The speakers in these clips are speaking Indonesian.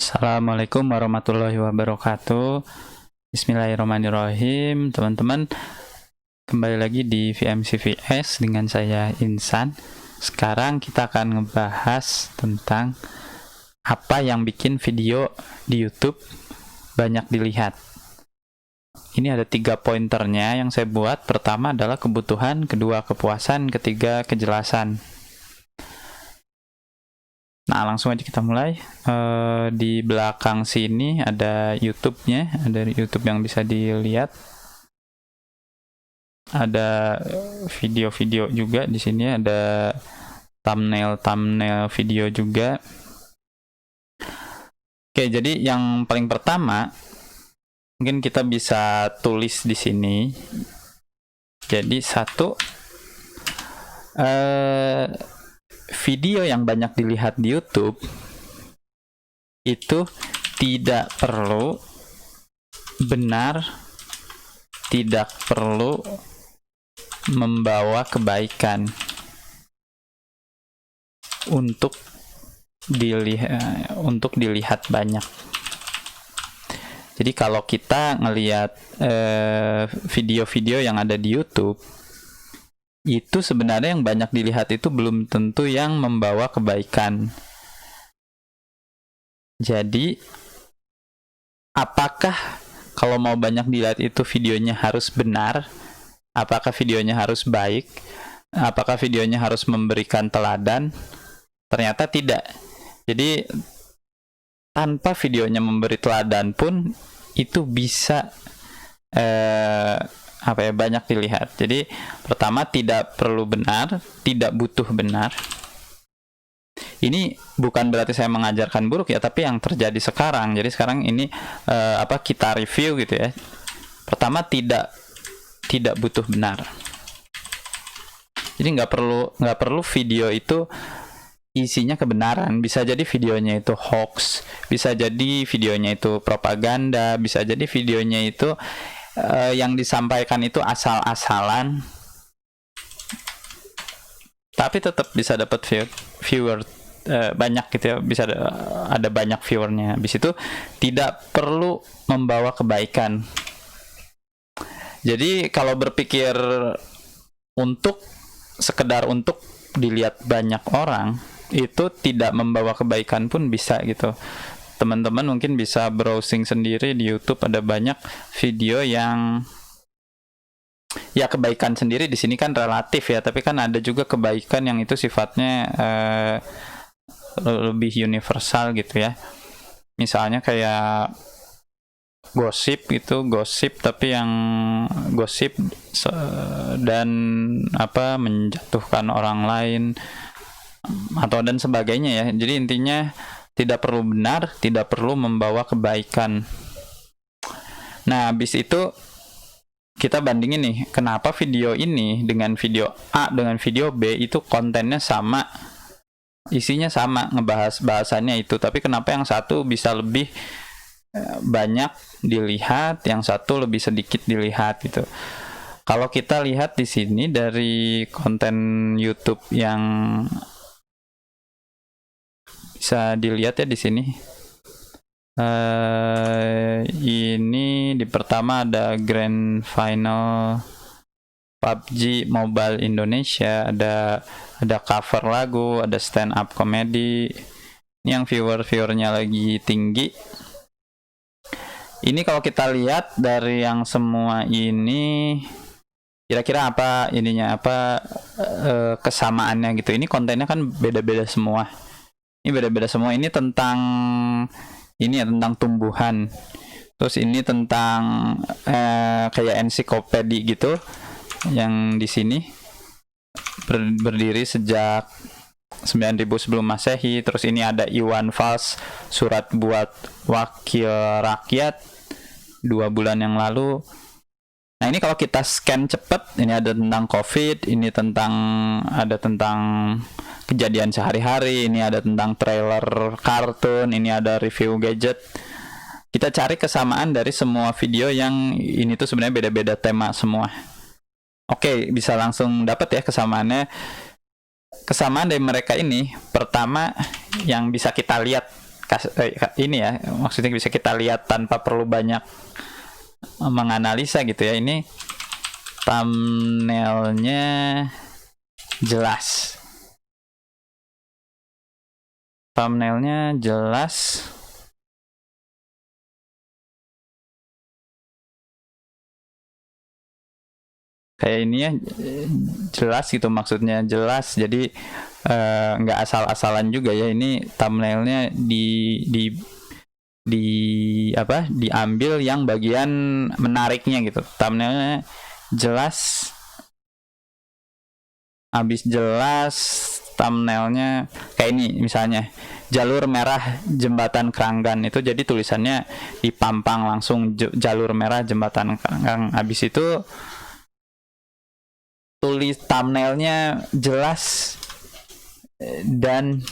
Assalamualaikum warahmatullahi wabarakatuh. Bismillahirrahmanirrahim. Teman-teman, kembali lagi di VMCVS dengan saya Insan. Sekarang kita akan ngebahas tentang apa yang bikin video di YouTube banyak dilihat. Ini ada 3 pointernya yang saya buat. Pertama adalah kebutuhan, kedua kepuasan, ketiga kejelasan. Nah, langsung aja kita mulai. Di belakang sini ada YouTube-nya, ada YouTube yang bisa dilihat. Ada video-video juga di sini, ada thumbnail video juga. Oke, jadi yang paling pertama mungkin kita bisa tulis di sini. Jadi video yang banyak dilihat di YouTube itu tidak perlu benar, tidak perlu membawa kebaikan untuk dilihat banyak. Jadi kalau kita ngelihat video-video yang ada di YouTube, itu sebenarnya yang banyak dilihat itu belum tentu yang membawa kebaikan. Jadi, apakah kalau mau banyak dilihat itu videonya harus benar? Apakah videonya harus baik? Apakah videonya harus memberikan teladan? Ternyata tidak. Jadi, tanpa videonya memberi teladan pun itu bisa banyak dilihat. Jadi pertama, tidak perlu benar, tidak butuh benar. Ini bukan berarti saya mengajarkan buruk ya, tapi yang terjadi sekarang. Jadi sekarang ini kita review gitu ya. Pertama, tidak butuh benar. Jadi nggak perlu video itu isinya kebenaran. Bisa jadi videonya itu hoax, bisa jadi videonya itu propaganda, bisa jadi videonya itu yang disampaikan itu asal-asalan, tapi tetap bisa dapat viewer banyak gitu ya, bisa ada banyak viewernya. Habis itu tidak perlu membawa kebaikan. Jadi kalau berpikir sekedar untuk dilihat banyak orang, itu tidak membawa kebaikan pun bisa gitu. Teman-teman mungkin bisa browsing sendiri di YouTube, ada banyak video yang ya kebaikan sendiri di sini kan relatif ya, tapi kan ada juga kebaikan yang itu sifatnya lebih universal gitu ya. Misalnya kayak gosip tapi yang gosip dan menjatuhkan orang lain atau dan sebagainya ya. Jadi intinya tidak perlu benar, tidak perlu membawa kebaikan. Nah, habis itu kita bandingin nih, kenapa video ini dengan video A dengan video B itu kontennya sama, isinya sama, ngebahas bahasannya itu, tapi kenapa yang satu bisa lebih banyak dilihat, yang satu lebih sedikit dilihat gitu. Kalau kita lihat di sini dari konten YouTube yang bisa dilihat ya di sini. Ini di pertama ada Grand Final PUBG Mobile Indonesia, ada cover lagu, ada stand up comedy. Ini yang viewernya lagi tinggi. Ini kalau kita lihat dari yang semua ini, kira-kira kesamaannya gitu. Ini kontennya kan beda-beda semua. Ini tentang tentang tumbuhan. Terus ini tentang kayak ensiklopedi gitu yang di sini berdiri sejak 9000 sebelum Masehi. Terus ini ada Iwan Fals, surat buat wakil rakyat 2 bulan yang lalu. Nah, ini kalau kita scan cepet, ini ada tentang COVID, ini ada tentang kejadian sehari-hari, ini ada tentang trailer kartun, ini ada review gadget. Kita cari kesamaan dari semua video yang ini tuh sebenarnya beda-beda tema semua. Oke, bisa langsung dapat ya kesamaannya. Kesamaan dari mereka ini, pertama yang bisa kita lihat ini ya, maksudnya bisa kita lihat tanpa perlu banyak menganalisa gitu ya. Ini thumbnailnya jelas. Thumbnailnya jelas. Kayak ini ya, jelas gitu, maksudnya jelas. Jadi nggak asal-asalan juga ya. Ini thumbnailnya apa, diambil yang bagian menariknya gitu. Thumbnailnya jelas, habis jelas thumbnailnya kayak ini misalnya, jalur merah jembatan Kranggan, itu jadi tulisannya dipampang langsung jalur merah jembatan Kranggan. Habis itu tulis thumbnailnya jelas dan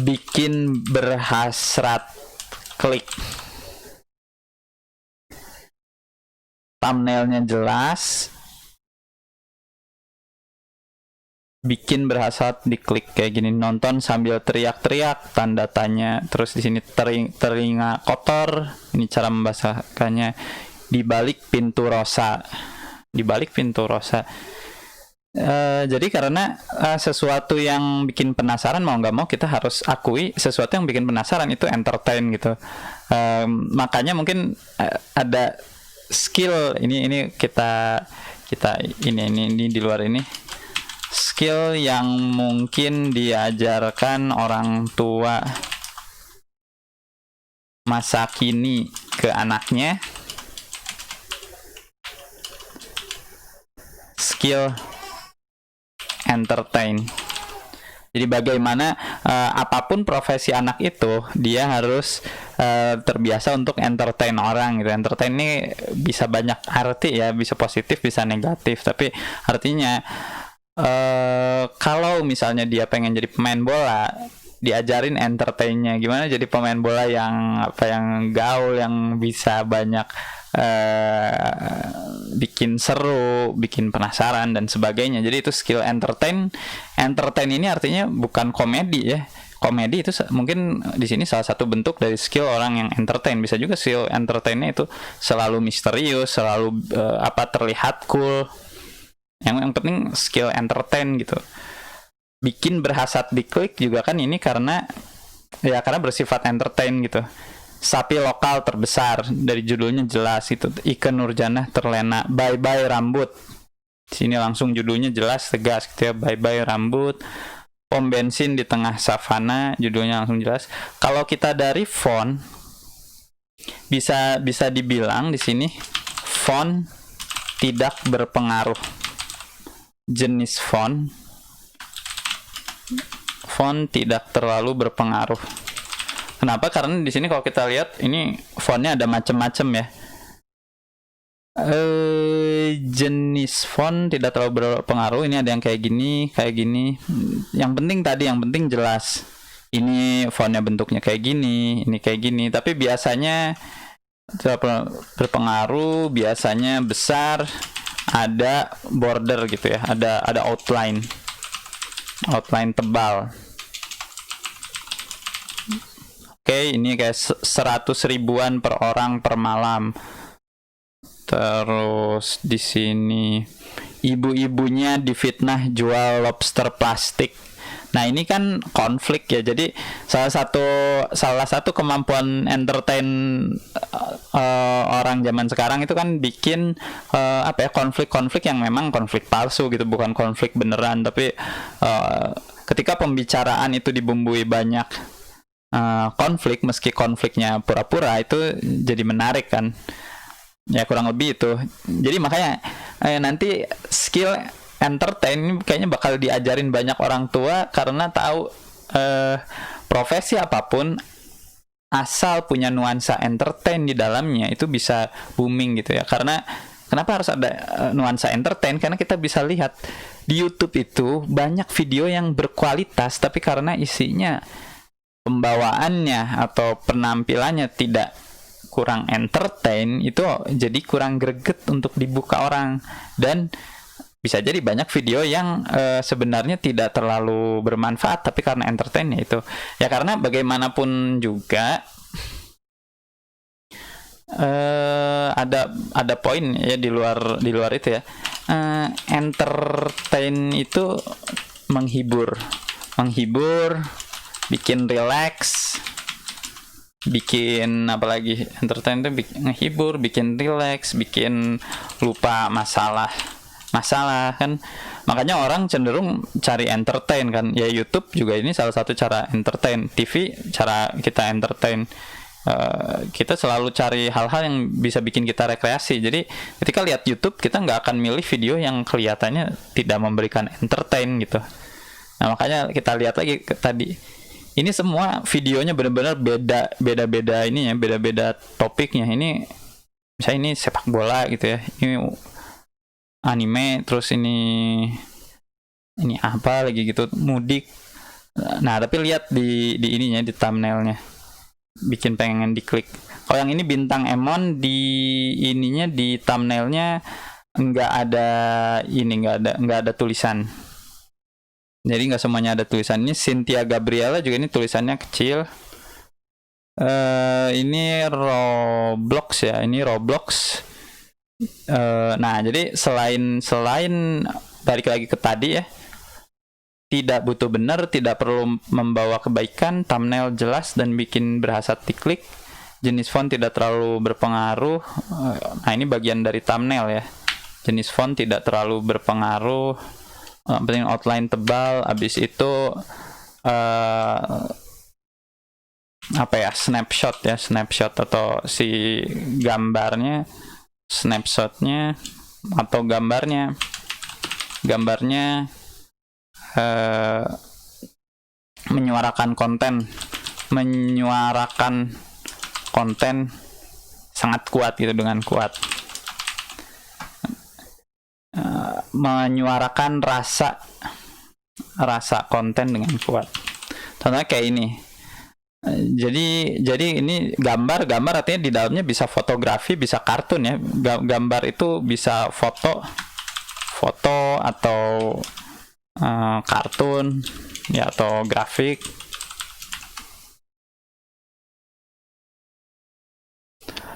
bikin berhasrat klik. Thumbnailnya jelas, bikin berhasrat diklik kayak gini, nonton sambil teriak-teriak, tanda tanya, terus di sini telinga kotor, ini cara membahasakannya, di balik pintu rosa. Jadi karena sesuatu yang bikin penasaran, mau nggak mau kita harus akui sesuatu yang bikin penasaran itu entertain gitu. Makanya mungkin ada skill ini kita ini di luar ini, skill yang mungkin diajarkan orang tua masa kini ke anaknya, skill entertain. Jadi bagaimana apapun profesi anak itu, dia harus terbiasa untuk entertain orang gitu. Entertain ini bisa banyak arti ya, bisa positif, bisa negatif. Tapi artinya kalau misalnya dia pengen jadi pemain bola, diajarin entertainnya gimana jadi pemain bola yang gaul, yang bisa banyak bikin seru, bikin penasaran dan sebagainya. Jadi itu skill entertain. Entertain ini artinya bukan komedi ya. Komedi itu mungkin di sini salah satu bentuk dari skill orang yang entertain. Bisa juga skill entertainnya itu selalu misterius, selalu terlihat cool. Yang penting skill entertain gitu. Bikin berhasrat diklik juga kan ini karena bersifat entertain gitu. Sapi lokal terbesar, dari judulnya jelas itu. Ike Nurjanah terlena, bye bye rambut. Sini langsung judulnya jelas, tegas gitu ya, bye bye rambut. Pom bensin di tengah savana, judulnya langsung jelas. Kalau kita dari font, bisa dibilang di sini font tidak berpengaruh. Jenis font tidak terlalu berpengaruh. Kenapa? Karena di sini kalau kita lihat ini fontnya ada macam-macam ya. Jenis font tidak terlalu berpengaruh. Ini ada yang kayak gini. Yang penting jelas. Ini fontnya bentuknya kayak gini, ini kayak gini. Tapi biasanya berpengaruh, biasanya besar, ada border gitu ya, ada outline tebal. Oke, ini kayak 100 ribuan per orang per malam. Terus di sini ibu-ibunya difitnah jual lobster plastik. Nah, ini kan konflik ya. Jadi salah satu kemampuan entertain orang zaman sekarang itu kan bikin konflik-konflik yang memang konflik palsu gitu, bukan konflik beneran. Tapi ketika pembicaraan itu dibumbui banyak konflik, meski konfliknya pura-pura, itu jadi menarik kan ya, kurang lebih itu. Jadi makanya nanti skill entertain ini kayaknya bakal diajarin banyak orang tua, karena tahu profesi apapun asal punya nuansa entertain di dalamnya itu bisa booming gitu ya. Karena kenapa harus ada nuansa entertain? Karena kita bisa lihat di YouTube itu banyak video yang berkualitas, tapi karena isinya, pembawaannya atau penampilannya tidak kurang entertain, itu jadi kurang greget untuk dibuka orang. Dan bisa jadi banyak video yang sebenarnya tidak terlalu bermanfaat, tapi karena entertain ya itu. Ya karena bagaimanapun juga ada poin ya di luar itu ya. Entertain itu menghibur, bikin relax, bikin apalagi entertain itu menghibur, bikin relax, bikin lupa masalah kan. Makanya orang cenderung cari entertain kan. Ya YouTube juga ini salah satu cara entertain. TV cara kita entertain. Kita selalu cari hal-hal yang bisa bikin kita rekreasi. Jadi ketika lihat YouTube, kita nggak akan milih video yang kelihatannya tidak memberikan entertain gitu. Nah makanya kita lihat lagi tadi, ini semua videonya benar-benar beda-beda ininya, beda-beda topiknya. Ini misalnya ini sepak bola gitu ya, ini anime, terus ini apa lagi gitu, mudik. Nah tapi lihat di ininya, di thumbnailnya, bikin pengen diklik. Kalau yang ini bintang Emon, di ininya, di thumbnailnya nggak ada tulisan. Jadi nggak semuanya ada tulisan. Ini Cynthia Gabriela juga, ini tulisannya kecil. Ini Roblox ya, ini Roblox. Nah jadi selain balik lagi ke tadi ya, tidak butuh benar, tidak perlu membawa kebaikan, thumbnail jelas dan bikin berhasrat diklik, jenis font tidak terlalu berpengaruh. Nah ini bagian dari thumbnail ya, jenis font tidak terlalu berpengaruh, penting outline tebal. Abis itu apa ya, snapshot atau si gambarnya, snapshotnya atau gambarnya menyuarakan konten sangat kuat gitu, dengan kuat menyuarakan rasa konten dengan kuat. Contohnya kayak ini. Jadi ini gambar artinya di dalamnya bisa fotografi, bisa kartun ya. Gambar itu bisa foto atau kartun ya, atau grafik.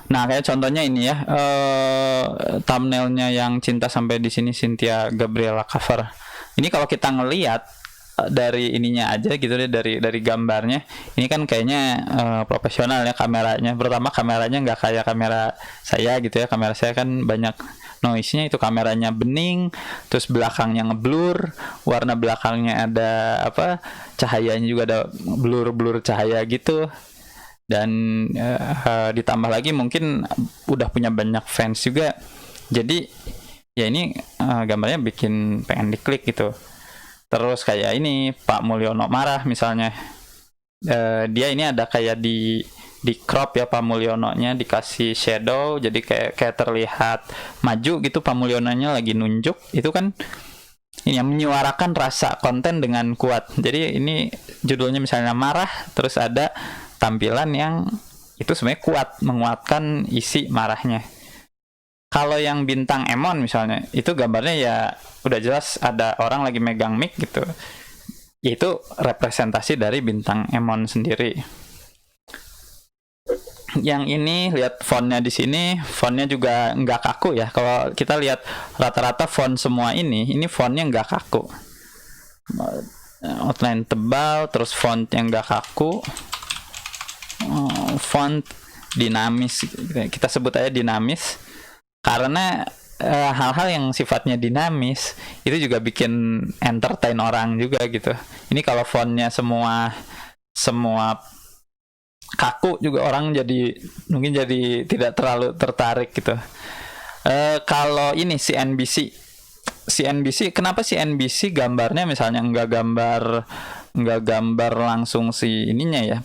Nah kayak contohnya ini ya, thumbnailnya yang cinta sampai di sini, Cynthia Gabriela cover. Ini kalau kita ngelihat dari ininya aja gitu deh, dari gambarnya, ini kan kayaknya profesional ya kameranya. Pertama kameranya nggak kayak kamera saya gitu ya. Kamera saya kan banyak noise-nya, itu kameranya bening, terus belakangnya ngeblur, warna belakangnya ada apa, cahayanya juga ada blur cahaya gitu. Dan ditambah lagi mungkin udah punya banyak fans juga, jadi ya ini gambarnya bikin pengen diklik gitu. Terus kayak ini Pak Mulyono marah misalnya, dia ini ada kayak di crop ya, Pak Mulyononya dikasih shadow, jadi kayak terlihat maju gitu, Pak Mulyononya lagi nunjuk. Itu kan ini yang menyuarakan rasa konten dengan kuat. Jadi ini judulnya misalnya marah, terus ada tampilan yang itu sebenarnya kuat, menguatkan isi marahnya. Kalau yang bintang Emon misalnya, itu gambarnya ya udah jelas ada orang lagi megang mic gitu. Itu representasi dari bintang Emon sendiri. Yang ini lihat fontnya di sini, fontnya juga nggak kaku ya. Kalau kita lihat rata-rata font semua ini fontnya nggak kaku. Outline tebal, terus font yang nggak kaku. Font dinamis, kita sebut aja dinamis, karena hal-hal yang sifatnya dinamis itu juga bikin entertain orang juga gitu. Ini kalau fontnya semua kaku juga orang mungkin jadi tidak terlalu tertarik gitu. Kalau ini CNBC, kenapa CNBC gambarnya misalnya nggak gambar langsung si ininya ya?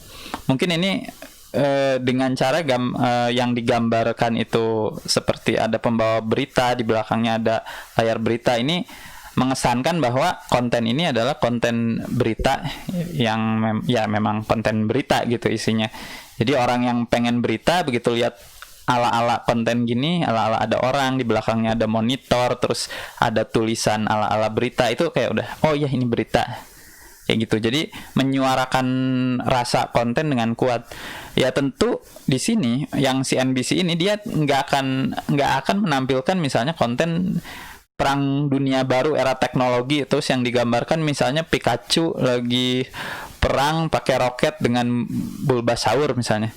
Mungkin ini dengan cara yang digambarkan itu seperti ada pembawa berita, di belakangnya ada layar berita. Ini mengesankan bahwa konten ini adalah konten berita yang ya memang konten berita gitu isinya. Jadi orang yang pengen berita begitu lihat ala-ala konten gini, ala-ala ada orang di belakangnya ada monitor, terus ada tulisan ala-ala berita, itu kayak udah oh iya ini berita. Kayak gitu. Jadi menyuarakan rasa konten dengan kuat. Ya tentu di sini yang CNBC ini dia nggak akan menampilkan misalnya konten perang dunia baru era teknologi terus yang digambarkan misalnya Pikachu lagi perang pakai roket dengan Bulbasaur misalnya.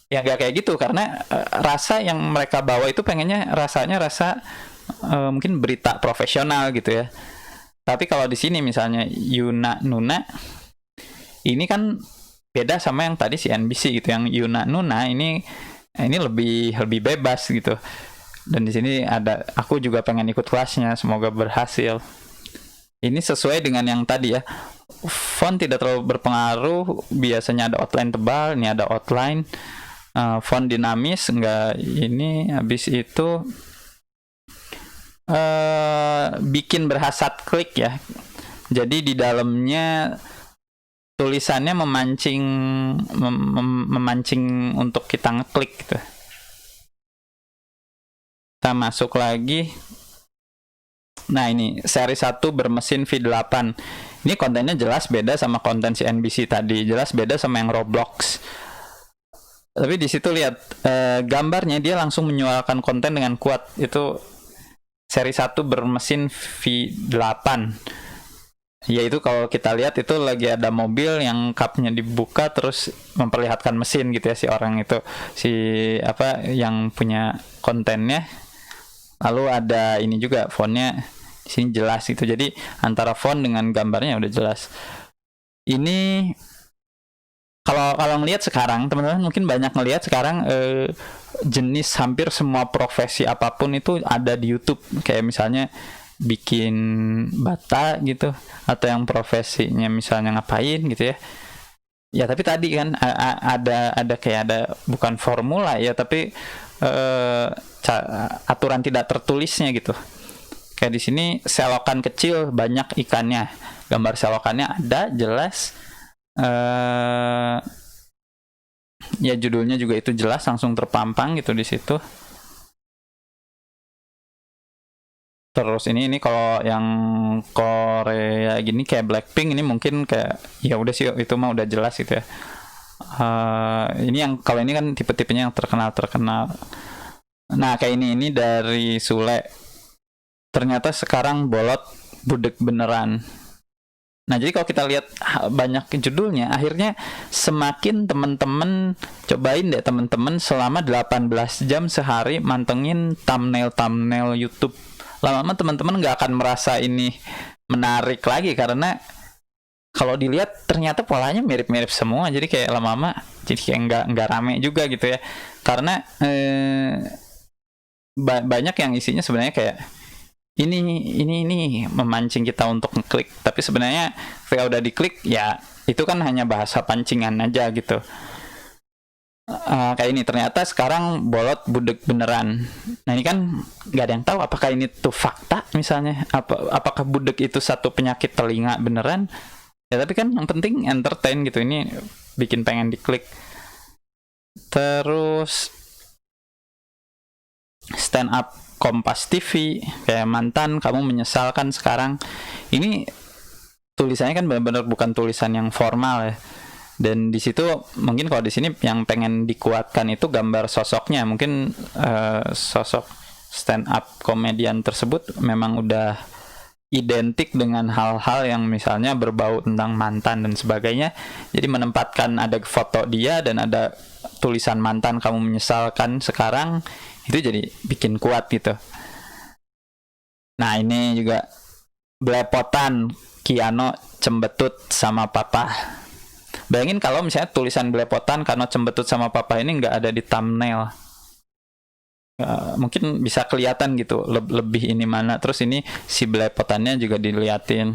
Ya nggak kayak gitu karena rasa yang mereka bawa itu pengennya rasanya rasa mungkin berita profesional gitu ya. Tapi kalau di sini misalnya Yuna Nuna ini kan beda sama yang tadi CNBC gitu. Yang Yuna Nuna ini lebih bebas gitu. Dan di sini ada aku juga pengen ikut kelasnya, semoga berhasil. Ini sesuai dengan yang tadi ya. Font tidak terlalu berpengaruh, biasanya ada outline tebal, ini ada outline. Font dinamis enggak ini, habis itu bikin berhasrat klik ya. Jadi di dalamnya tulisannya memancing untuk kita ngeklik gitu. Kita masuk lagi. Nah ini seri 1 bermesin V8. Ini kontennya jelas beda sama konten CNBC tadi, jelas beda sama yang Roblox. Tapi di situ lihat gambarnya dia langsung menyuarakan konten dengan kuat. Itu seri 1 bermesin V8. Yaitu kalau kita lihat itu lagi ada mobil yang kapnya dibuka terus memperlihatkan mesin gitu ya si orang itu, si apa yang punya kontennya. Lalu ada ini juga fontnya di sini jelas gitu. Jadi antara font dengan gambarnya udah jelas. Ini kalau ngelihat sekarang teman-teman mungkin banyak ngelihat sekarang jenis hampir semua profesi apapun itu ada di YouTube. Kayak misalnya bikin bata gitu atau yang profesinya misalnya ngapain gitu ya. Ya tapi tadi kan ada kayak ada bukan formula ya tapi aturan tidak tertulisnya gitu. Kayak di sini selokan kecil banyak ikannya, gambar selokannya ada jelas. Ya judulnya juga itu jelas langsung terpampang gitu di situ. Terus ini kalau yang Korea gini kayak Blackpink ini mungkin kayak ya udah sih itu mah udah jelas gitu ya. Ini yang kalau ini kan tipe-tipenya yang terkenal. Nah kayak ini dari Sule. Ternyata sekarang bolot budek beneran. Nah jadi kalau kita lihat banyak judulnya, akhirnya semakin teman-teman cobain deh teman-teman selama 18 jam sehari mantengin thumbnail YouTube. Lama-lama teman-teman nggak akan merasa ini menarik lagi karena kalau dilihat ternyata polanya mirip-mirip semua. Jadi kayak lama-lama jadi kayak nggak rame juga gitu ya. Karena banyak yang isinya sebenarnya kayak ini memancing kita untuk ngeklik, tapi sebenarnya ketika udah diklik ya itu kan hanya bahasa pancingan aja gitu. Kayak ini ternyata sekarang bolot budek beneran. Nah ini kan nggak ada yang tahu apakah ini tuh fakta misalnya, apakah budek itu satu penyakit telinga beneran ya, tapi kan yang penting entertain gitu, ini bikin pengen diklik. Terus stand up Kompas TV kayak mantan kamu menyesalkan sekarang, ini tulisannya kan benar-benar bukan tulisan yang formal ya. Dan di situ mungkin kalau di sini yang pengen dikuatkan itu gambar sosoknya, mungkin sosok stand up komedian tersebut memang udah identik dengan hal-hal yang misalnya berbau tentang mantan dan sebagainya. Jadi menempatkan ada foto dia dan ada tulisan mantan kamu menyesalkan sekarang, itu jadi bikin kuat gitu. Nah ini juga belepotan Kiano cembetut sama papa. Bayangin kalau misalnya tulisan belepotan Kiano cembetut sama papa ini nggak ada di thumbnail, mungkin bisa kelihatan gitu lebih ini mana. Terus ini si belepotannya juga diliatin.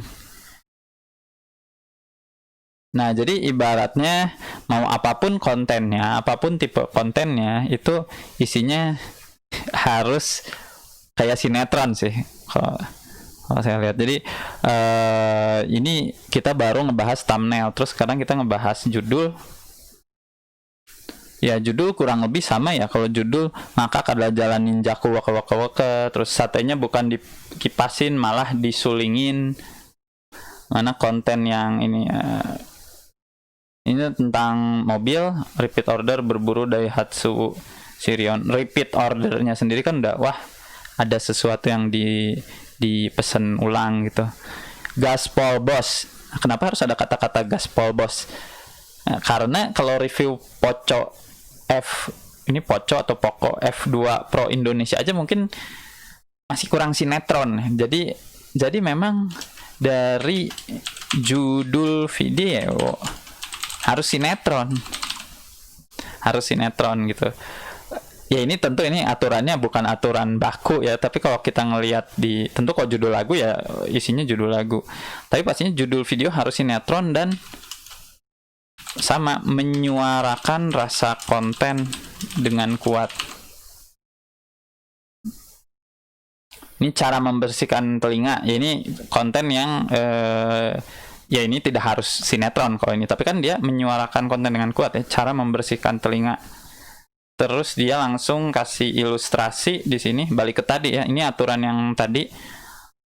Nah jadi ibaratnya mau apapun kontennya, apapun tipe kontennya, itu isinya harus kayak sinetron sih. kalau saya lihat. Jadi ini kita baru ngebahas thumbnail, terus sekarang kita ngebahas judul. Ya judul kurang lebih sama ya. Kalau judul ngakak adalah jalan ninjaku waka waka waka, terus satenya bukan dikipasin malah disulingin. Mana konten yang ini ini tentang mobil, repeat order berburu Daihatsu Sirion. Repeat ordernya sendiri kan udah wah ada sesuatu yang dipesan ulang gitu. Gaspol Boss. Kenapa harus ada kata-kata Gaspol Boss? Nah, karena kalau review Poco ini Poco atau Poco F2 Pro Indonesia aja mungkin masih kurang sinetron. Jadi memang dari judul video harus sinetron gitu. Ya ini tentu ini aturannya bukan aturan baku ya, tapi kalau kita ngelihat tentu kalau judul lagu ya isinya judul lagu, tapi pastinya judul video harus sinetron dan sama menyuarakan rasa konten dengan kuat. Ini cara membersihkan telinga. Ya ini konten yang ya ini tidak harus sinetron kalau ini, tapi kan dia menyuarakan konten dengan kuat ya, cara membersihkan telinga. Terus dia langsung kasih ilustrasi di sini, balik ke tadi ya. Ini aturan yang tadi,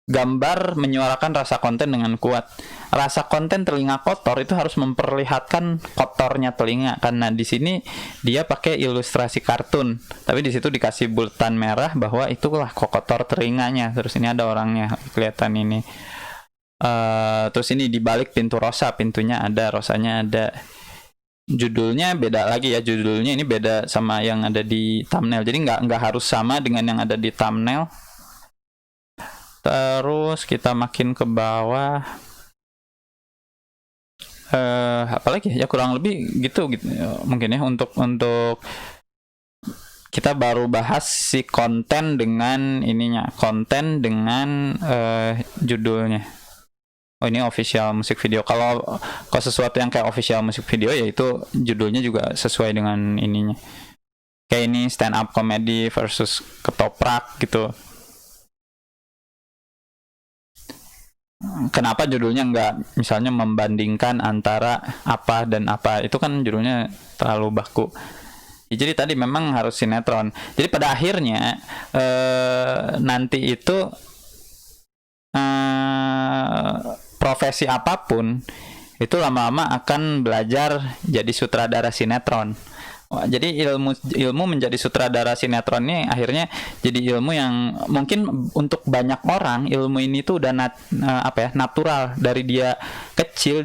gambar menyuarakan rasa konten dengan kuat. Rasa konten telinga kotor itu harus memperlihatkan kotornya telinga, karena di sini dia pakai ilustrasi kartun, tapi di situ dikasih bulatan merah bahwa itulah kotor telinganya. Terus ini ada orangnya kelihatan ini. Terus ini dibalik pintu rosa, pintunya ada, rosanya ada. Judulnya beda lagi ya, judulnya ini beda sama yang ada di thumbnail, jadi nggak harus sama dengan yang ada di thumbnail. Terus kita makin ke bawah, apalagi ya kurang lebih gitu mungkin ya untuk kita baru bahas si konten dengan ininya, konten dengan judulnya. Oh ini official musik video. Kalau sesuatu yang kayak official musik video ya itu judulnya juga sesuai dengan ininya. Kayak ini stand up comedy versus ketoprak gitu. Kenapa judulnya nggak misalnya membandingkan antara apa dan apa? Itu kan judulnya terlalu baku. Ya, jadi tadi memang harus sinetron. Jadi pada akhirnya nanti itu profesi apapun itu lama-lama akan belajar jadi sutradara sinetron. Jadi ilmu menjadi sutradara sinetron ini akhirnya jadi ilmu yang mungkin untuk banyak orang ilmu ini tuh udah natural dari dia kecil,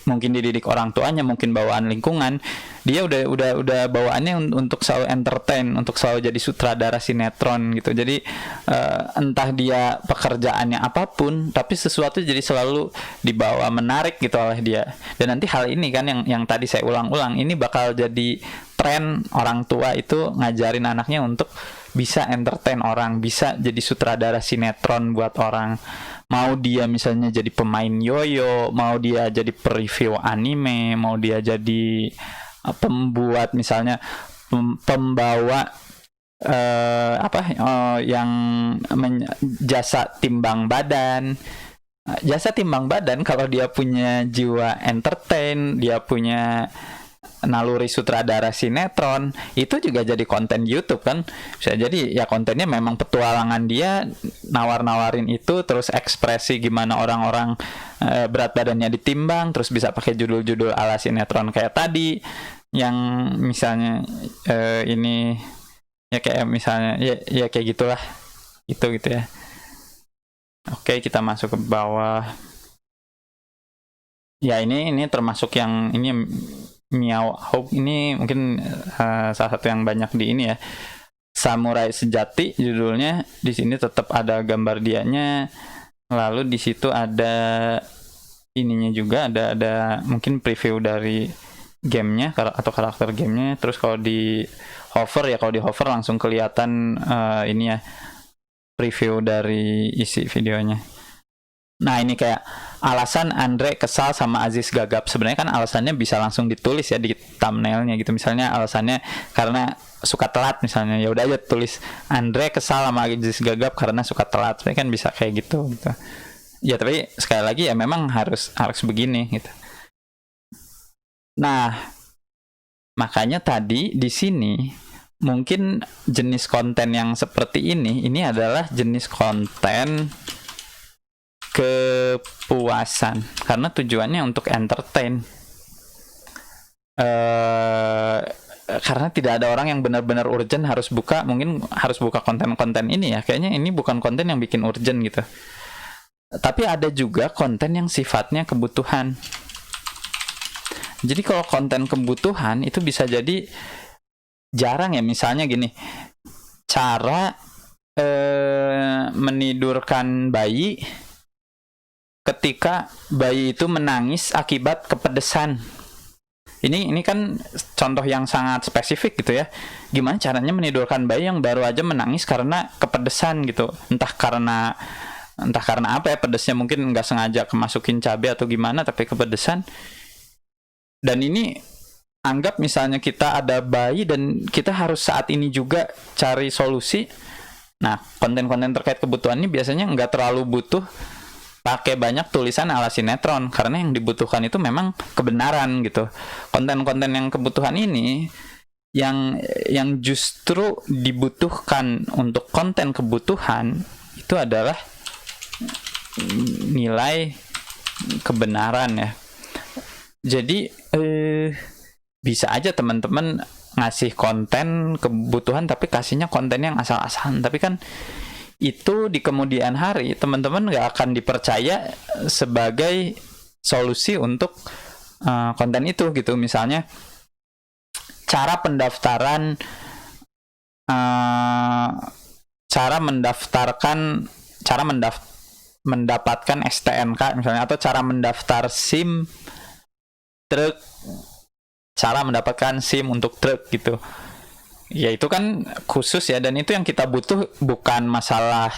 mungkin dididik orang tuanya, mungkin bawaan lingkungan, dia udah bawaannya untuk selalu entertain, untuk selalu jadi sutradara sinetron gitu. Jadi entah dia pekerjaannya apapun, tapi sesuatu jadi selalu dibawa menarik gitu oleh dia. Dan nanti hal ini kan yang tadi saya ulang-ulang, ini bakal jadi tren orang tua itu ngajarin anaknya untuk bisa entertain orang, bisa jadi sutradara sinetron buat orang. Mau dia misalnya jadi pemain yoyo, mau dia jadi pereview anime, mau dia jadi pembuat misalnya pembawa yang jasa timbang badan. Jasa timbang badan kalau dia punya jiwa entertain, dia punya naluri sutradara sinetron, itu juga jadi konten YouTube kan. Bisa jadi ya kontennya memang petualangan dia nawar-nawarin itu, terus ekspresi gimana orang-orang berat badannya ditimbang, terus bisa pakai judul-judul ala sinetron kayak tadi yang misalnya ini ya kayak misalnya ya kayak gitulah gitu ya. Oke, kita masuk ke bawah. Ya ini termasuk yang ini Miao Hope, ini mungkin salah satu yang banyak di ini ya. Samurai Sejati judulnya. Di sini tetap ada gambar dianya. Lalu di situ ada ininya juga, ada mungkin preview dari gamenya atau karakter gamenya. Terus kalau di hover langsung kelihatan ini ya, preview dari isi videonya. Nah, ini kayak alasan Andre kesal sama Aziz Gagap. Sebenarnya kan alasannya bisa langsung ditulis ya di thumbnailnya gitu. Misalnya alasannya karena suka telat misalnya. Ya udah aja tulis Andre kesal sama Aziz Gagap karena suka telat. Sebenarnya kan bisa kayak gitu. Ya tapi sekali lagi ya memang harus begini gitu. Nah, makanya tadi di sini mungkin jenis konten yang seperti ini adalah jenis konten kepuasan karena tujuannya untuk entertain. Karena tidak ada orang yang benar-benar urgent harus buka konten-konten ini ya. Kayaknya ini bukan konten yang bikin urgent gitu. Tapi ada juga konten yang sifatnya kebutuhan. Jadi kalau konten kebutuhan itu bisa jadi jarang ya. Misalnya gini, cara menidurkan bayi ketika bayi itu menangis akibat kepedesan. Ini kan contoh yang sangat spesifik gitu ya. Gimana caranya menidurkan bayi yang baru aja menangis karena kepedesan gitu. Entah karena apa ya, pedesnya mungkin nggak sengaja kemasukin cabai atau gimana, tapi kepedesan. Dan ini anggap misalnya kita ada bayi dan kita harus saat ini juga cari solusi. Nah, konten-konten terkait kebutuhan ini biasanya nggak terlalu butuh pakai banyak tulisan ala sinetron, karena yang dibutuhkan itu memang kebenaran gitu. Konten-konten yang kebutuhan ini yang justru dibutuhkan untuk konten kebutuhan itu adalah nilai kebenaran ya. Jadi bisa aja teman-teman ngasih konten kebutuhan tapi kasihnya konten yang asal-asalan, tapi kan itu di kemudian hari teman-teman nggak akan dipercaya sebagai solusi untuk konten itu gitu. Misalnya cara pendaftaran, mendapatkan STNK misalnya, atau cara mendaftar SIM truk, cara mendapatkan SIM untuk truk gitu. Ya itu kan khusus ya, dan itu yang kita butuh bukan masalah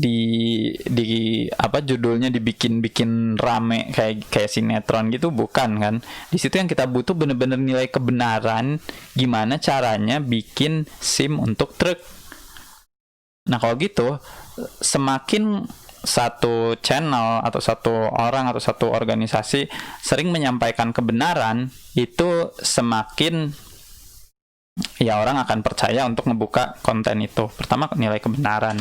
di apa judulnya dibikin rame kayak sinetron gitu, bukan kan. Di situ yang kita butuh bener-bener nilai kebenaran, gimana caranya bikin SIM untuk truk. Nah kalau gitu, semakin satu channel atau satu orang atau satu organisasi sering menyampaikan kebenaran, itu semakin ya orang akan percaya untuk ngebuka konten itu. Pertama, nilai kebenaran.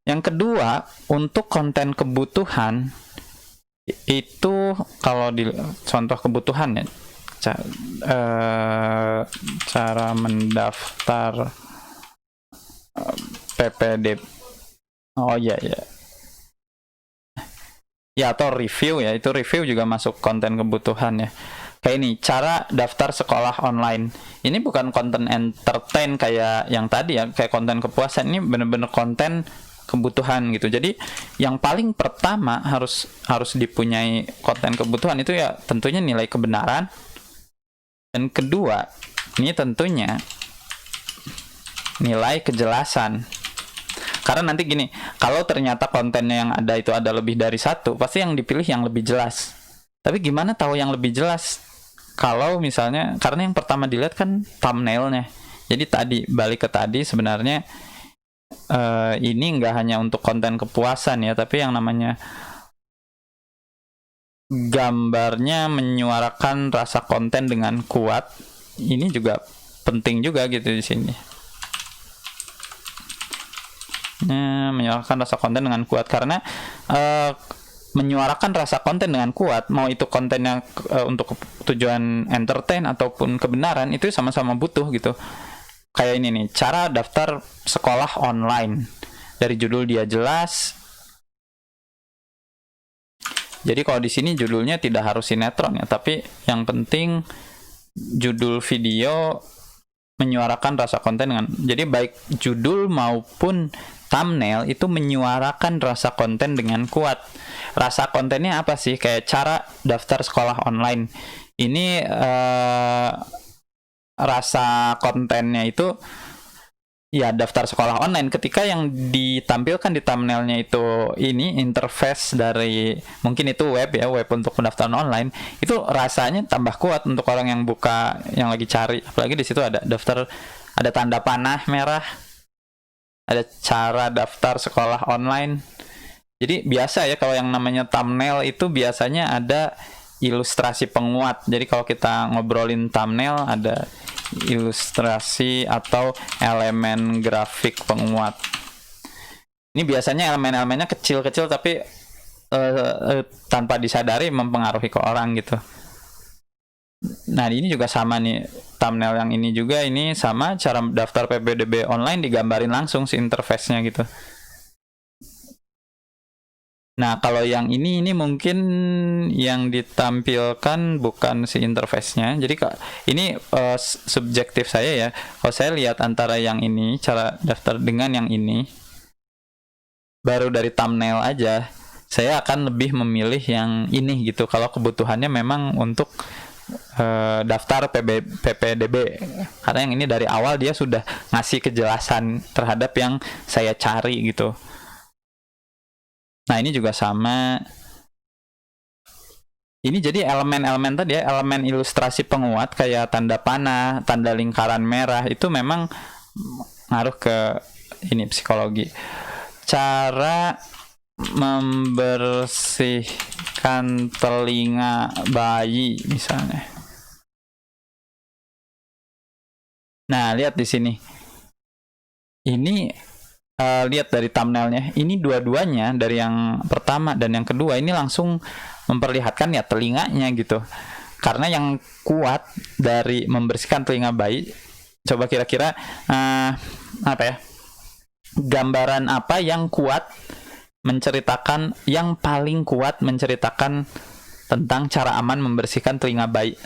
Yang kedua, untuk konten kebutuhan itu kalau di contoh kebutuhan ya, cara mendaftar PPD, oh iya ya, ya atau review ya, itu review juga masuk konten kebutuhan ya. Kayak ini, cara daftar sekolah online. Ini bukan konten entertain kayak yang tadi ya, kayak konten kepuasan. Ini bener-bener konten kebutuhan gitu. Jadi yang paling pertama harus dipunyai konten kebutuhan itu ya tentunya nilai kebenaran. Dan kedua, ini tentunya nilai kejelasan. Karena nanti gini, kalau ternyata kontennya yang ada itu ada lebih dari satu, pasti yang dipilih yang lebih jelas. Tapi gimana tahu yang lebih jelas? Kalau misalnya, karena yang pertama dilihat kan thumbnailnya. Jadi tadi, balik ke tadi, sebenarnya ini nggak hanya untuk konten kepuasan ya, tapi yang namanya gambarnya menyuarakan rasa konten dengan kuat. Ini juga penting juga gitu di sini. Menyuarakan rasa konten dengan kuat, karena menyuarakan rasa konten dengan kuat, mau itu kontennya untuk tujuan entertain ataupun kebenaran, itu sama-sama butuh gitu. Kayak ini nih, cara daftar sekolah online. Dari judul dia jelas. Jadi kalau di sini judulnya tidak harus sinetron ya, tapi yang penting judul video menyuarakan rasa konten dengan, jadi baik judul maupun thumbnail itu menyuarakan rasa konten dengan kuat. Rasa kontennya apa sih? Kayak cara daftar sekolah online. Ini rasa kontennya itu ya daftar sekolah online. Ketika yang ditampilkan di thumbnailnya itu ini interface dari mungkin itu web ya, web untuk pendaftaran online, itu rasanya tambah kuat untuk orang yang buka, yang lagi cari. Apalagi di situ ada daftar, ada tanda panah merah, ada cara daftar sekolah online. Jadi biasa ya kalau yang namanya thumbnail itu biasanya ada ilustrasi penguat. Jadi kalau kita ngobrolin thumbnail ada ilustrasi atau elemen grafik penguat. Ini biasanya elemen-elemennya kecil-kecil tapi tanpa disadari mempengaruhi ke orang gitu. Nah ini juga sama nih, thumbnail yang ini juga ini sama, cara daftar PPDB online digambarin langsung si interface-nya gitu. Nah, kalau yang ini mungkin yang ditampilkan bukan si interface-nya. Jadi ini subjektif saya ya. Kalau saya lihat antara yang ini, cara daftar dengan yang ini, baru dari thumbnail aja, saya akan lebih memilih yang ini gitu. Kalau kebutuhannya memang untuk daftar PPDB. Karena yang ini dari awal dia sudah ngasih kejelasan terhadap yang saya cari gitu. Nah ini juga sama. Ini jadi elemen-elemen tadi ya, elemen ilustrasi penguat kayak tanda panah, tanda lingkaran merah, itu memang ngaruh ke ini psikologi. Cara membersihkan telinga bayi misalnya. Nah lihat di sini. Ini lihat dari thumbnailnya, ini dua-duanya dari yang pertama dan yang kedua ini langsung memperlihatkan ya telinganya gitu. Karena yang kuat dari membersihkan telinga bayi, coba kira-kira apa ya? Gambaran apa yang kuat menceritakan, yang paling kuat menceritakan tentang cara aman membersihkan telinga bayi?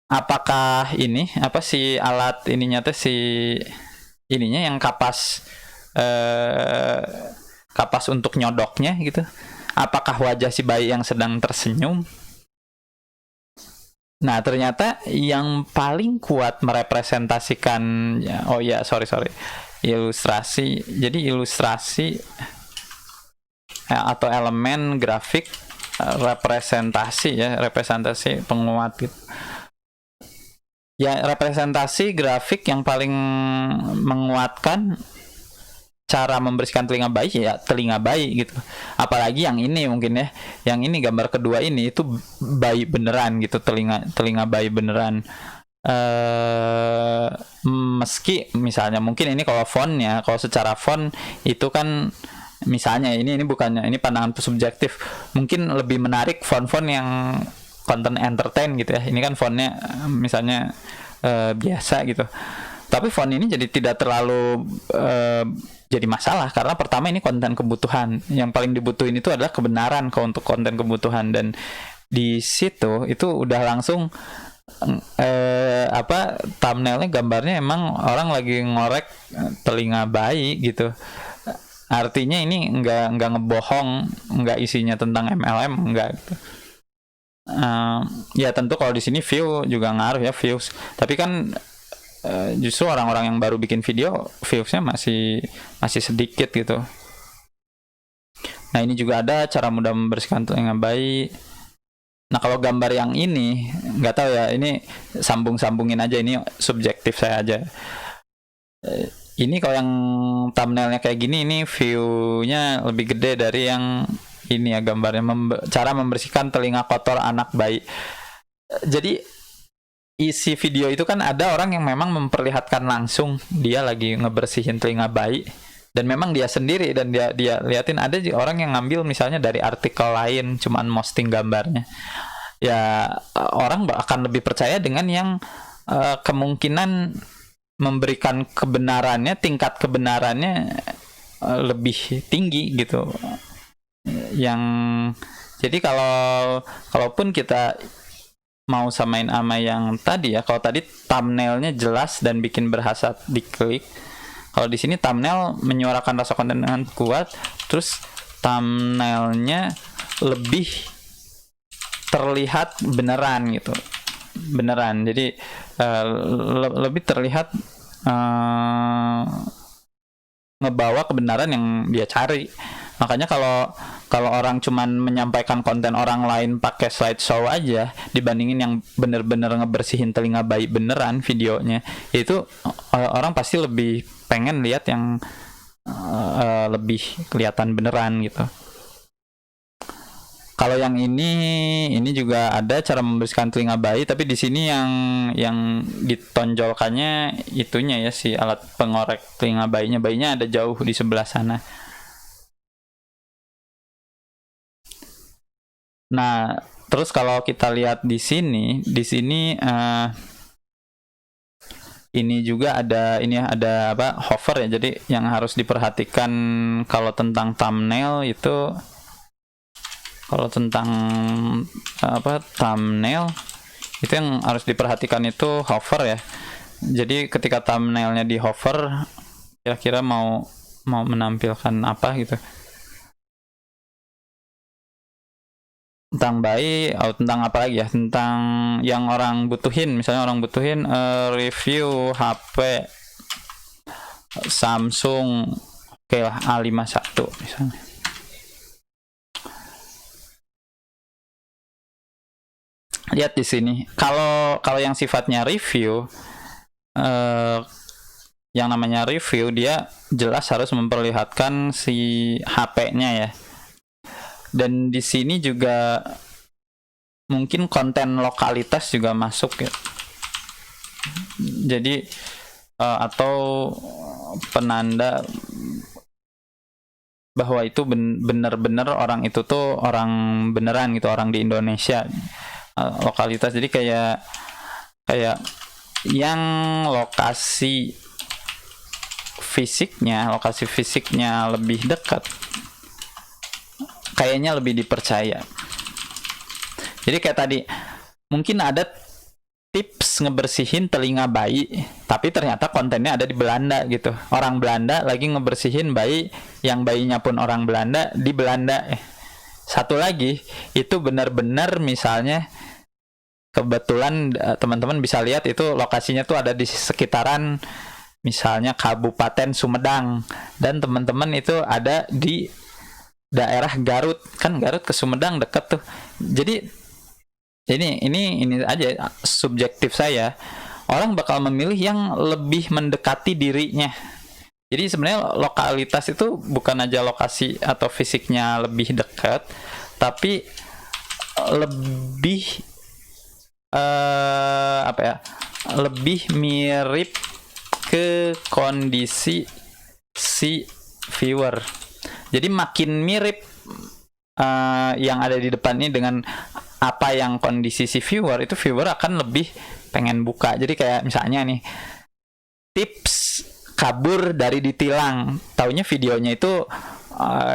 Apakah ini apa si alat ininya teh, si ininya yang kapas kapas untuk nyodoknya gitu? Apakah wajah si bayi yang sedang tersenyum? Nah ternyata yang paling kuat merepresentasikan ilustrasi. Jadi ilustrasi atau elemen grafik representasi penguat gitu. Ya representasi grafik yang paling menguatkan cara membersihkan telinga bayi ya telinga bayi gitu. Apalagi yang ini mungkin ya, yang ini gambar kedua ini itu bayi beneran gitu, telinga bayi beneran. Meski misalnya mungkin ini kalau fontnya, kalau secara font itu kan misalnya ini bukannya, ini pandangan subjektif, mungkin lebih menarik font-font yang content entertain gitu ya. Ini kan fontnya misalnya biasa gitu. Tapi font ini jadi tidak terlalu jadi masalah karena pertama ini konten kebutuhan. Yang paling dibutuhin itu adalah kebenaran untuk konten kebutuhan, dan di situ itu udah langsung thumbnailnya gambarnya emang orang lagi ngorek telinga bayi gitu. Artinya ini nggak ngebohong, nggak isinya tentang MLM, nggak gitu. Ya tentu kalau di sini view juga ngaruh ya, views. Tapi kan justru orang-orang yang baru bikin video viewsnya masih sedikit gitu. Nah ini juga ada cara mudah membersihkan telinga bayi. Nah kalau gambar yang ini nggak tahu ya, ini sambungin aja, ini subjektif saya aja. Ini kalau yang thumbnailnya kayak gini, ini view-nya lebih gede dari yang ini ya, gambarnya cara membersihkan telinga kotor anak bayi. Jadi isi video itu kan ada orang yang memang memperlihatkan langsung dia lagi ngebersihin telinga bayi, dan memang dia sendiri, dan dia liatin. Ada orang yang ngambil misalnya dari artikel lain cuman posting gambarnya. Ya orang akan lebih percaya dengan yang kemungkinan memberikan kebenarannya, tingkat kebenarannya lebih tinggi gitu. Yang jadi kalaupun kita mau samain sama yang tadi ya, kalau tadi thumbnailnya jelas dan bikin berhasrat diklik, kalau di sini thumbnail menyuarakan rasa konten dengan kuat, terus thumbnailnya lebih terlihat beneran gitu, beneran. Jadi lebih terlihat ngebawa kebenaran yang dia cari. Makanya kalau orang cuman menyampaikan konten orang lain pakai slideshow aja dibandingin yang bener-bener ngebersihin telinga bayi beneran videonya, itu orang pasti lebih pengen lihat yang lebih kelihatan beneran gitu. Kalau yang ini juga ada cara membersihkan telinga bayi, tapi di sini yang ditonjolkannya itunya ya, si alat pengorek telinga bayinya. Bayinya ada jauh di sebelah sana. Nah, terus kalau kita lihat di sini ini juga ada apa, hover ya. Jadi yang harus diperhatikan kalau tentang thumbnail itu, kalau tentang apa thumbnail itu yang harus diperhatikan itu hover ya. Jadi ketika thumbnailnya di hover, kira-kira mau menampilkan apa gitu, tentang bayi atau tentang apa lagi ya, tentang yang orang butuhin. Misalnya orang butuhin review HP Samsung, oke lah, A51 misalnya. Lihat di sini, kalau yang sifatnya review, yang namanya review dia jelas harus memperlihatkan si HP-nya ya. Dan di sini juga mungkin konten lokalitas juga masuk ya. Jadi atau penanda bahwa itu benar-benar orang itu tuh orang beneran gitu, orang di Indonesia. Lokalitas, jadi kayak yang lokasi fisiknya lebih dekat, kayaknya lebih dipercaya. Jadi kayak tadi mungkin ada tips ngebersihin telinga bayi, tapi ternyata kontennya ada di Belanda gitu, orang Belanda lagi ngebersihin bayi yang bayinya pun orang Belanda di Belanda. Satu lagi itu benar-benar misalnya kebetulan teman-teman bisa lihat itu lokasinya tuh ada di sekitaran misalnya Kabupaten Sumedang, dan teman-teman itu ada di daerah Garut, kan Garut ke Sumedang deket tuh. Jadi ini aja subjektif saya, orang bakal memilih yang lebih mendekati dirinya. Jadi sebenarnya lokalitas itu bukan aja lokasi atau fisiknya lebih dekat, tapi lebih apa ya, lebih mirip ke kondisi si viewer. Jadi makin mirip yang ada di depan ini dengan apa yang kondisi si viewer, itu viewer akan lebih pengen buka. Jadi kayak misalnya nih, tips kabur dari ditilang, taunya videonya itu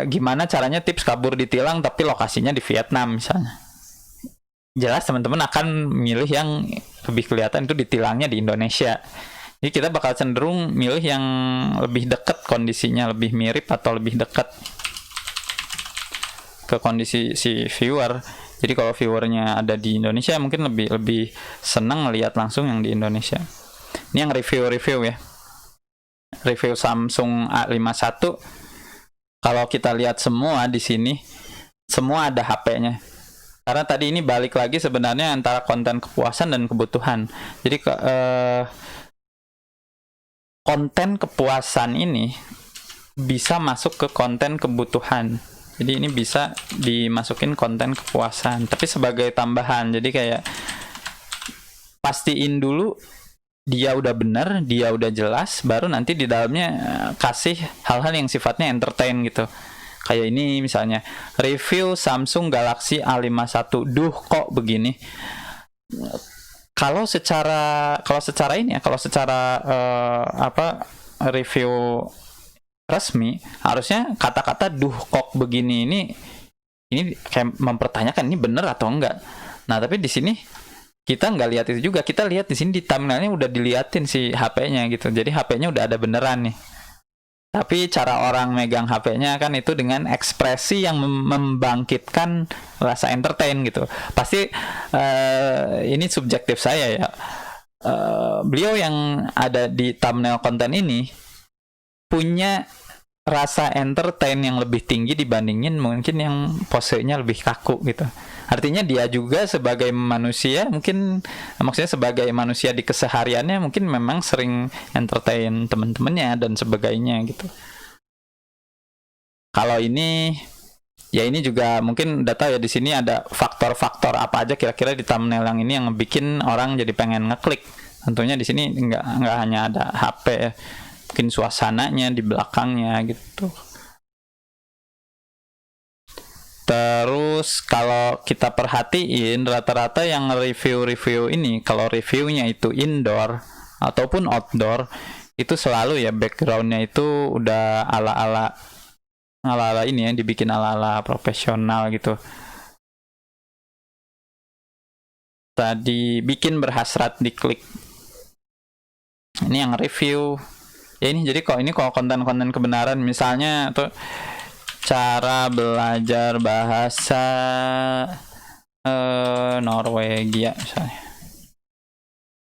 gimana caranya tips kabur ditilang tapi lokasinya di Vietnam misalnya. Jelas teman-teman akan milih yang lebih kelihatan itu ditilangnya di Indonesia. Jadi kita bakal cenderung milih yang lebih dekat kondisinya, lebih mirip atau lebih dekat ke kondisi si viewer. Jadi kalau viewernya ada di Indonesia mungkin lebih senang ngelihat langsung yang di Indonesia. Ini yang review ya. Review Samsung A51. Kalau kita lihat semua di sini, semua ada HP-nya. Karena tadi ini balik lagi sebenarnya antara konten kepuasan dan kebutuhan. Jadi konten kepuasan ini bisa masuk ke konten kebutuhan. Jadi ini bisa dimasukin konten kepuasan, tapi sebagai tambahan. Jadi kayak pastiin dulu dia udah benar, dia udah jelas, baru nanti di dalamnya kasih hal-hal yang sifatnya entertain gitu. Kayak ini misalnya, review Samsung Galaxy A51. Duh, kok begini? Kalau secara review resmi, harusnya kata-kata duh kok begini ini kayak mempertanyakan ini bener atau enggak. Nah, tapi di sini kita nggak lihat itu juga. Kita lihat di sini di thumbnailnya udah diliatin si HP-nya gitu. Jadi HP-nya udah ada beneran nih. Tapi cara orang megang HP-nya kan itu dengan ekspresi yang membangkitkan rasa entertain gitu. Pasti ini subjektif saya ya. Beliau yang ada di thumbnail konten ini punya rasa entertain yang lebih tinggi dibandingin mungkin yang posenya lebih kaku gitu. Artinya dia juga sebagai manusia mungkin, maksudnya sebagai manusia di kesehariannya mungkin memang sering entertain teman-temannya dan sebagainya gitu. Kalau ini ya ini juga mungkin udah tahu ya, di sini ada faktor-faktor apa aja kira-kira di thumbnail yang ini yang bikin orang jadi pengen ngeklik. Tentunya di sini nggak hanya ada HP ya, mungkin suasananya di belakangnya gitu. Terus kalau kita perhatiin rata-rata yang review-review ini, kalau reviewnya itu indoor ataupun outdoor, itu selalu ya backgroundnya itu udah ala-ala ini ya, dibikin ala-ala profesional gitu. Tadi bikin berhasrat diklik. Ini yang review. Ya ini jadi ini kalau konten-konten kebenaran misalnya tuh cara belajar bahasa Norwegia misalnya.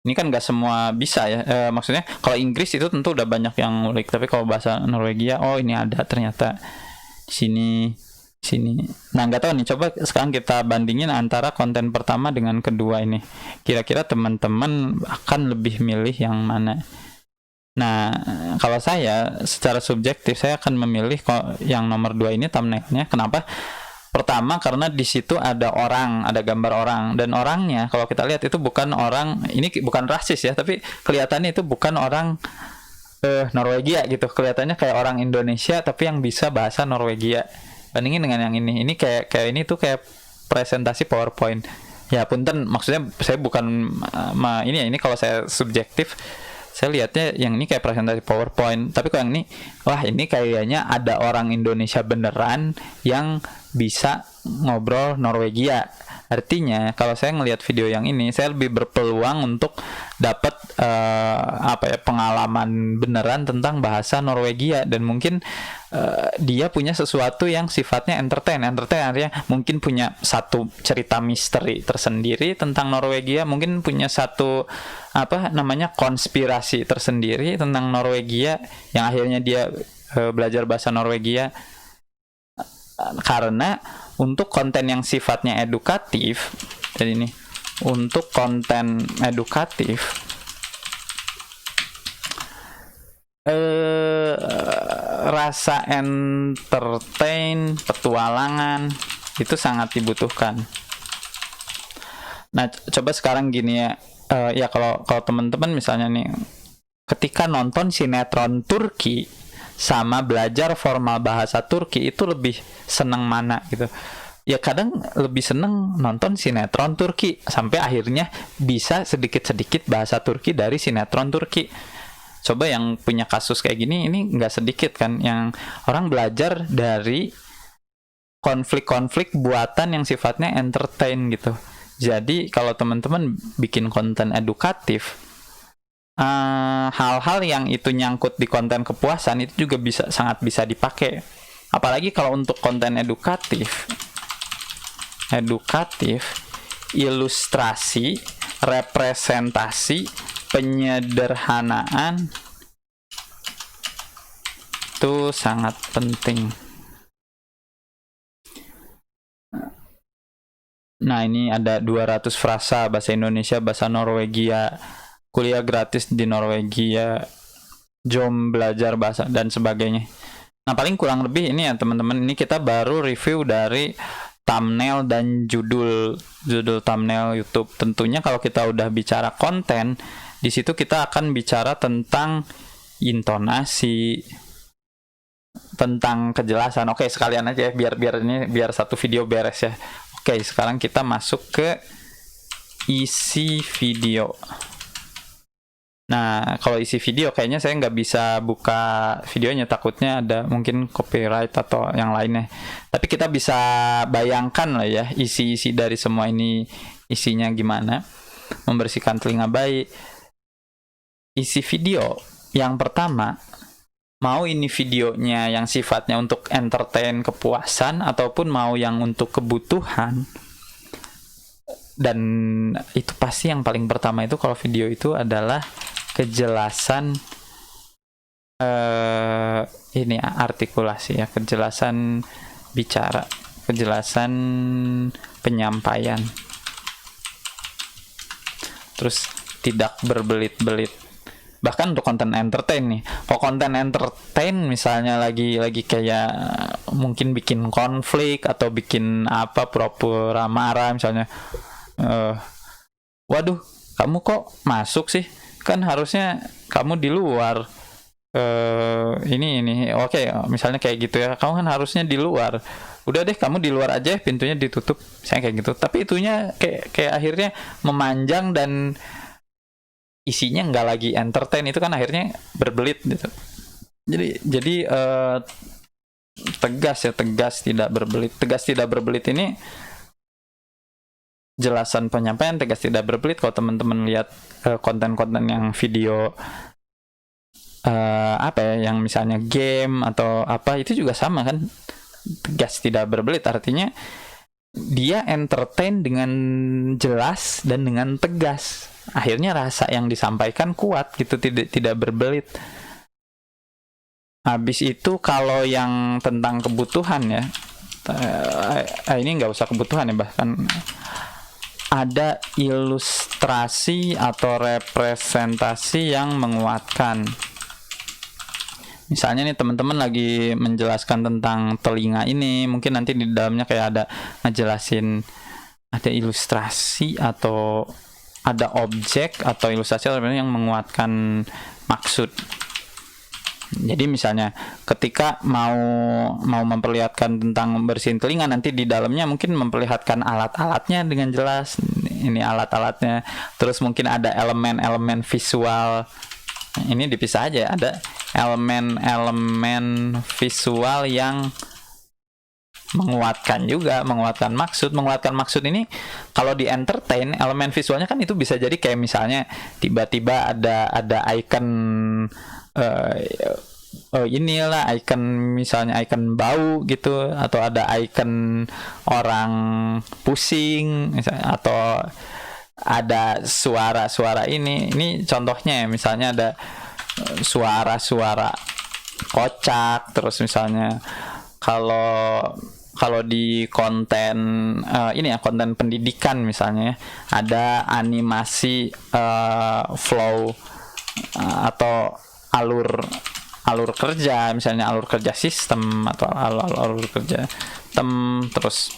Ini kan nggak semua bisa ya. Maksudnya kalau Inggris itu tentu udah banyak yang ngulik, tapi kalau bahasa Norwegia, oh ini ada ternyata di sini. Nah nggak tahu nih, coba sekarang kita bandingin antara konten pertama dengan kedua ini. Kira-kira teman-teman akan lebih milih yang mana? Nah, kalau saya secara subjektif saya akan memilih yang nomor 2 ini thumbnailnya. Kenapa? Pertama karena di situ ada orang, ada gambar orang, dan orangnya kalau kita lihat itu bukan orang, ini bukan rasis ya, tapi kelihatannya itu bukan orang Norwegia gitu. Kelihatannya kayak orang Indonesia tapi yang bisa bahasa Norwegia. Bandingin dengan yang ini kayak ini tuh kayak presentasi PowerPoint. Ya punten, maksudnya saya bukan ini kalau saya subjektif, saya lihatnya yang ini kayak presentasi PowerPoint, tapi kalau yang ini, wah ini kayaknya ada orang Indonesia beneran yang bisa ngobrol Norwegia. Artinya kalau saya ngelihat video yang ini, saya lebih berpeluang untuk dapat pengalaman beneran tentang bahasa Norwegia, dan mungkin dia punya sesuatu yang sifatnya entertain artinya mungkin punya satu cerita misteri tersendiri tentang Norwegia, mungkin punya satu konspirasi tersendiri tentang Norwegia yang akhirnya dia belajar bahasa Norwegia. Karena untuk konten yang sifatnya edukatif, jadi ini untuk konten edukatif rasa entertain, petualangan itu sangat dibutuhkan. Nah, coba sekarang gini ya, ya kalau teman-teman misalnya nih, ketika nonton sinetron Turki sama belajar formal bahasa Turki, itu lebih seneng mana gitu? Ya kadang lebih seneng nonton sinetron Turki sampai akhirnya bisa sedikit-sedikit bahasa Turki dari sinetron Turki. Coba yang punya kasus kayak gini, ini nggak sedikit kan yang orang belajar dari konflik-konflik buatan yang sifatnya entertain gitu. Jadi kalau teman-teman bikin konten edukatif, hal-hal yang itu nyangkut di konten kepuasan itu juga sangat bisa dipakai. Apalagi kalau untuk konten edukatif, ilustrasi, representasi, penyederhanaan itu sangat penting. Nah, ini ada 200 frasa bahasa Indonesia, bahasa Norwegia, kuliah gratis di Norwegia, jom belajar bahasa dan sebagainya. Nah, paling kurang lebih ini ya teman-teman, ini kita baru review dari thumbnail dan judul thumbnail YouTube. Tentunya kalau kita udah bicara konten, di situ kita akan bicara tentang intonasi, tentang kejelasan. Oke, sekalian aja ya, biar satu video beres ya. Oke, sekarang kita masuk ke isi video. Nah, kalau isi video kayaknya saya nggak bisa buka videonya, takutnya ada mungkin copyright atau yang lainnya. Tapi kita bisa bayangkan lah ya isi-isi dari semua ini isinya gimana. Membersihkan telinga bayi. Isi video yang pertama, mau ini videonya yang sifatnya untuk entertain, kepuasan, ataupun mau yang untuk kebutuhan. Dan itu pasti yang paling pertama itu kalau video itu adalah kejelasan ini artikulasi ya, kejelasan bicara, kejelasan penyampaian. Terus tidak berbelit-belit. Bahkan untuk konten entertain nih. Kalau konten entertain misalnya lagi kayak mungkin bikin konflik atau bikin apa pura-pura marah misalnya. Waduh, kamu kok masuk sih? Kan harusnya kamu di luar. Ini oke, misalnya kayak gitu ya, kamu kan harusnya di luar, udah deh kamu di luar aja, pintunya ditutup, saya kayak gitu. Tapi itunya kayak akhirnya memanjang dan isinya nggak lagi entertain, itu kan akhirnya berbelit gitu. Jadi tegas tidak berbelit. Tegas tidak berbelit ini jelasan penyampaian, tegas tidak berbelit. Kalau teman-teman lihat konten-konten yang video apa ya, yang misalnya game atau apa, itu juga sama kan, tegas tidak berbelit, artinya dia entertain dengan jelas dan dengan tegas, akhirnya rasa yang disampaikan kuat gitu, tidak berbelit. Habis itu kalau yang tentang kebutuhan ya, ini nggak usah kebutuhan ya, bahkan ada ilustrasi atau representasi yang menguatkan. Misalnya nih teman-teman lagi menjelaskan tentang telinga ini, mungkin nanti di dalamnya kayak ada ngejelasin, ada ilustrasi atau ada objek atau ilustrasi yang menguatkan maksud. Jadi misalnya ketika mau memperlihatkan tentang bersihin telinga, nanti di dalamnya mungkin memperlihatkan alat-alatnya dengan jelas. Ini alat-alatnya. Terus mungkin ada elemen-elemen visual. Ini dipisah aja, ada elemen-elemen visual yang menguatkan juga, menguatkan maksud ini. Kalau di entertain, elemen visualnya kan itu bisa jadi kayak misalnya tiba-tiba ada icon inilah icon, misalnya icon bau gitu, atau ada icon orang pusing misalnya, atau ada suara-suara ini contohnya ya, misalnya ada suara-suara kocak. Terus misalnya kalau di konten ini ya, konten pendidikan misalnya ada animasi flow atau alur kerja, misalnya alur kerja sistem atau alur kerja tem. Terus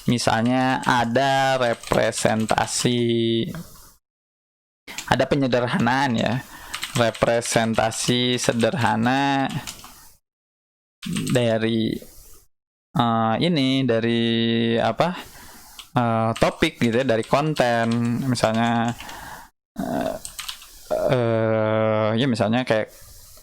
misalnya ada representasi, ada penyederhanaan ya, representasi sederhana dari dari apa, topik gitu ya, dari konten. Misalnya ya misalnya kayak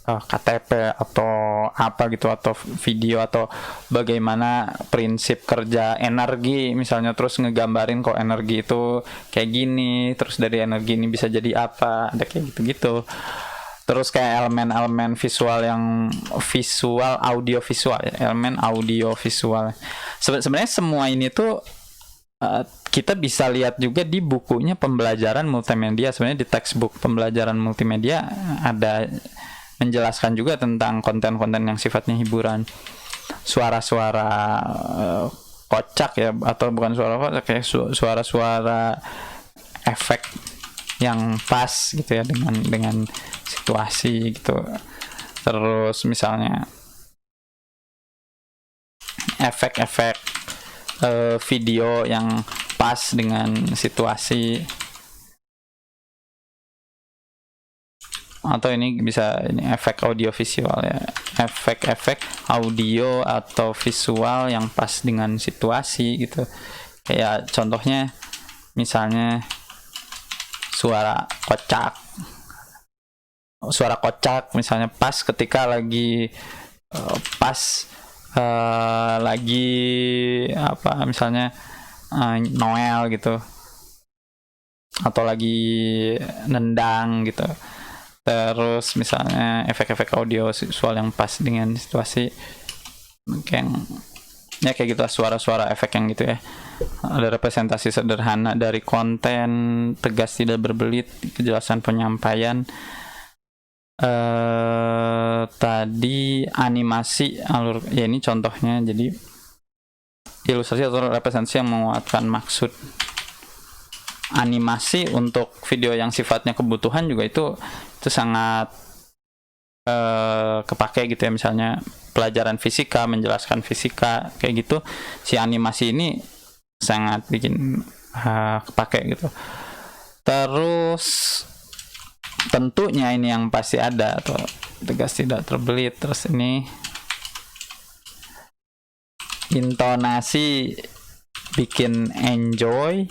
KTP atau apa gitu, atau video, atau bagaimana prinsip kerja energi misalnya, terus ngegambarin kok energi itu kayak gini, terus dari energi ini bisa jadi apa, ada kayak gitu-gitu. Terus kayak elemen-elemen visual yang visual, audio visual ya, elemen audio visual. Sebenarnya semua ini tuh kita bisa lihat juga di bukunya pembelajaran multimedia. Sebenarnya di textbook pembelajaran multimedia ada menjelaskan juga tentang konten-konten yang sifatnya hiburan. Suara-suara kocak ya, atau bukan suara kocak ya, suara-suara efek yang pas gitu ya dengan situasi gitu. Terus misalnya efek-efek video yang pas dengan situasi. Atau ini bisa ini efek audio visual ya, efek-efek audio atau visual yang pas dengan situasi gitu. Kayak contohnya misalnya suara kocak misalnya pas ketika lagi lagi apa, misalnya Noel gitu, atau lagi nendang gitu. Terus misalnya efek-efek audio visual yang pas dengan situasi, kayak gitu, suara-suara efek yang gitu ya. Ada representasi sederhana dari konten, tegas tidak berbelit, kejelasan penyampaian. tadi animasi alur, ya ini contohnya. Jadi ilustrasi atau representasi yang menguatkan maksud. Animasi untuk video yang sifatnya kebutuhan juga itu sangat kepake gitu ya, misalnya pelajaran fisika, menjelaskan fisika kayak gitu, si animasi ini sangat bikin kepake gitu. Terus tentunya ini yang pasti ada atau tegas tidak terbelit. Terus ini intonasi bikin enjoy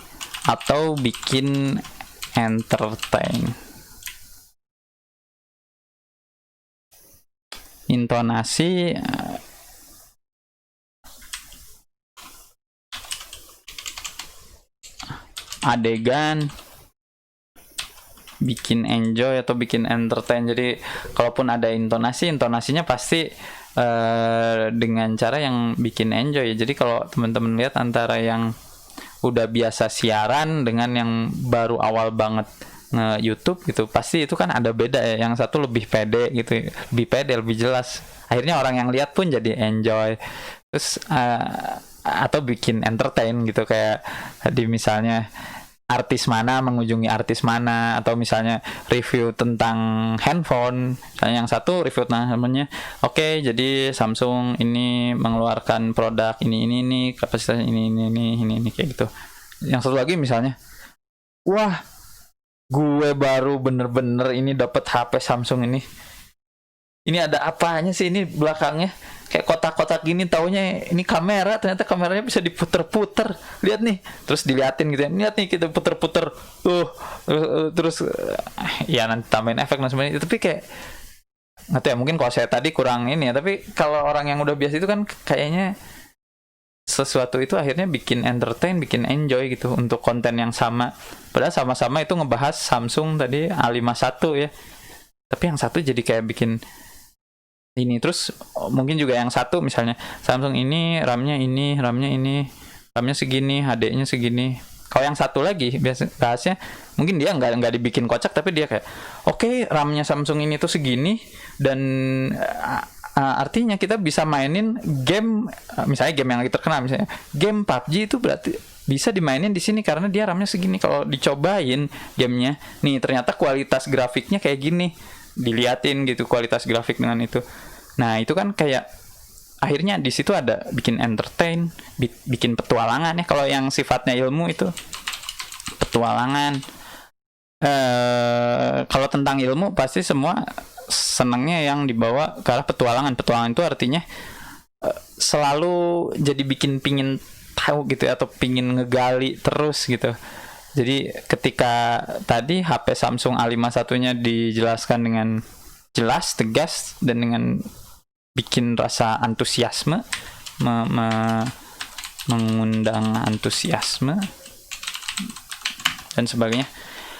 atau bikin entertain. Intonasi adegan bikin enjoy atau bikin entertain. Jadi kalaupun ada intonasinya pasti dengan cara yang bikin enjoy. Jadi kalau teman-teman lihat antara yang udah biasa siaran dengan yang baru awal banget nge-YouTube gitu, pasti itu kan ada beda ya. Yang satu lebih pede gitu, lebih pede, lebih jelas. Akhirnya orang yang lihat pun jadi enjoy. Terus atau bikin entertain gitu, kayak tadi misalnya artis mana mengunjungi artis mana, atau misalnya review tentang handphone. Misalnya yang satu review tentang handphonenya, oke, jadi Samsung ini mengeluarkan produk ini kapasitasnya ini kayak gitu. Yang satu lagi misalnya, wah, gue baru bener-bener ini dapat HP Samsung ini ada apanya sih ini belakangnya, kayak kotak-kotak gini, taunya ini kamera, ternyata kameranya bisa diputer-puter, lihat nih, terus diliatin gitu ya, lihat nih kita puter-puter, terus ya nanti tambahin efek dan sebagainya. Tapi kayak nggak tahu ya, mungkin kalau saya tadi kurang ini ya, tapi kalau orang yang udah biasa itu kan kayaknya sesuatu itu akhirnya bikin entertain, bikin enjoy gitu untuk konten yang sama, padahal sama-sama itu ngebahas Samsung tadi A51 ya, tapi yang satu jadi kayak bikin ini. Terus mungkin juga yang satu misalnya Samsung ini RAM-nya RAM-nya segini, HD-nya segini. Kalau yang satu lagi bahasnya mungkin dia nggak dibikin kocak, tapi dia kayak oke, RAM-nya Samsung ini tuh segini, dan artinya kita bisa mainin game, misalnya game yang lagi terkenal, misalnya game PUBG, itu berarti bisa dimainin di sini karena dia RAM-nya segini. Kalau dicobain gamenya, nih ternyata kualitas grafiknya kayak gini, diliatin gitu kualitas grafik dengan itu. Nah itu kan kayak akhirnya di situ ada bikin entertain, bikin petualangan ya. Kalau yang sifatnya ilmu itu petualangan. Kalau tentang ilmu pasti semua senangnya yang dibawa ke arah petualangan. Petualangan itu artinya selalu jadi bikin pingin tahu gitu ya, atau pingin ngegali terus gitu. Jadi ketika tadi HP Samsung A51-nya dijelaskan dengan jelas, tegas, dan dengan bikin rasa antusiasme, mengundang antusiasme dan sebagainya.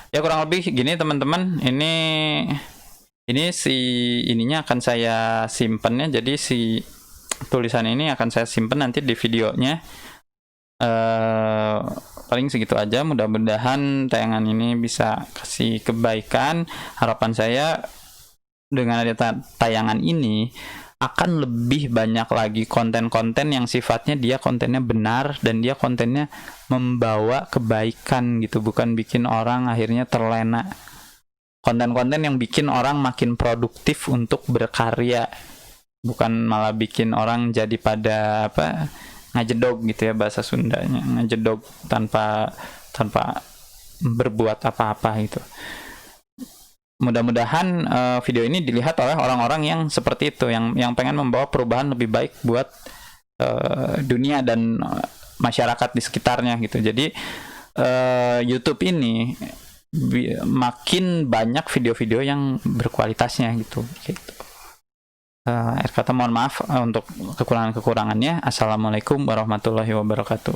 Ya kurang lebih gini teman-teman. Ini si ininya akan saya simpen ya. Jadi si tulisan ini akan saya simpen nanti di videonya. Paling segitu aja. Mudah-mudahan tayangan ini bisa kasih kebaikan. Harapan saya dengan ada tayangan ini akan lebih banyak lagi konten-konten yang sifatnya dia kontennya benar dan dia kontennya membawa kebaikan gitu, bukan bikin orang akhirnya terlena. Konten-konten yang bikin orang makin produktif untuk berkarya, bukan malah bikin orang jadi pada ngajedog gitu ya bahasa Sundanya, ngajedog tanpa berbuat apa-apa gitu. Mudah-mudahan video ini dilihat oleh orang-orang yang seperti itu, yang pengen membawa perubahan lebih baik buat dunia dan masyarakat di sekitarnya gitu. Jadi YouTube ini makin banyak video-video yang berkualitasnya gitu. Akhir kata mohon maaf untuk kekurangan-kekurangannya. Assalamualaikum warahmatullahi wabarakatuh.